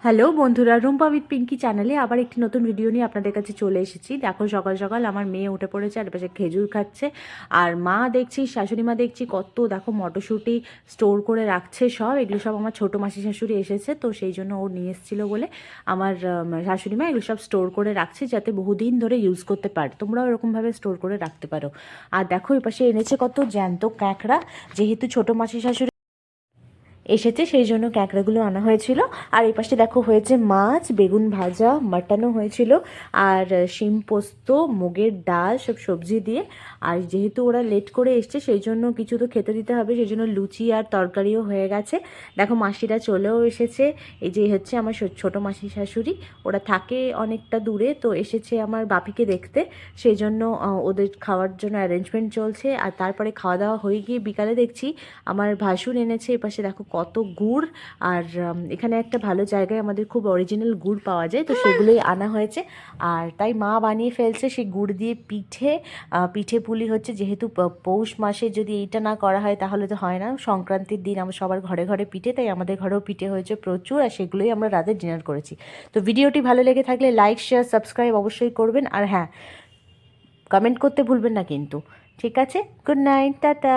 Hello বন্ধুরা, Rumpa with Pinki চ্যানেলে আবার একটি নতুন ভিডিও নিয়ে আপনাদের কাছে চলে এসেছি। দেখো সকাল সকাল আমার মেয়ে উঠে পড়েছে, আর পাশে খেজুর খাচ্ছে। আর মা দেখছি, শাশুড়ি মা দেখছি কত দেখো মটরশুঁটি স্টোর করে রাখছে। সব এগুলো সব আমার ছোটো মাসি শাশুড়ি এসেছে, তো সেই জন্য ও নিয়ে এসেছিলো বলে আমার শাশুড়ি মা এগুলো সব স্টোর করে রাখছে, যাতে বহুদিন ধরে ইউজ করতে পারে। তোমরাও এরকমভাবে স্টোর করে রাখতে পারো। আর দেখো এ পাশে এনেছে কত জ্যান্ত ক্যাঁকড়া, যেহেতু ছোটো মাসি শাশুড়ি এসেছে সেই জন্য ক্যাঁকড়াগুলো আনা হয়েছিল। আর এই পাশে দেখো হয়েছে মাছ, বেগুন ভাজা, মাটনও হয়েছিল, আর শিম পোস্ত, মুগের ডাল, সব সবজি দিয়ে। আর যেহেতু ওরা লেট করে এসছে সেই জন্য কিছু তো খেতে দিতে হবে, সেই জন্য লুচি আর তরকারিও হয়ে গেছে। দেখো মাসিরা চলেও এসেছে। এই যে হচ্ছে আমার ছোটো মাসি শাশুড়ি, ওরা থাকে অনেকটা দূরে, তো এসেছে আমার বাপিকে দেখতে, সেই জন্য ওদের খাওয়ার জন্য অ্যারেঞ্জমেন্ট চলছে। আর তারপরে খাওয়া দাওয়া হয়ে গিয়ে বিকালে দেখছি আমার ভাসুর এনেছে এপাশে দেখো কত গুড়। আর এখানে একটা ভালো জায়গায় আমাদের খুব অরিজিনাল গুড় পাওয়া যায়, তো সেগুলোই আনা হয়েছে। আর তাই মা বানিয়ে ফেলছে সেই গুড় দিয়ে পিঠে। পিঠে পুলি হচ্ছে, যেহেতু পৌষ মাসে যদি এইটা না করা হয় তাহলে তো হয় না। সংক্রান্তির দিন আমার সবার ঘরে ঘরে পিঠে, তাই আমাদের ঘরেও পিঠে হয়েছে প্রচুর, আর সেগুলোই আমরা রাতে ডিনার করেছি। তো ভিডিওটি ভালো লেগে থাকলে লাইক, শেয়ার, সাবস্ক্রাইব অবশ্যই করবেন। আর হ্যাঁ, কমেন্ট করতে ভুলবেন না কিন্তু। ঠিক আছে, গুড নাইট, টাটা।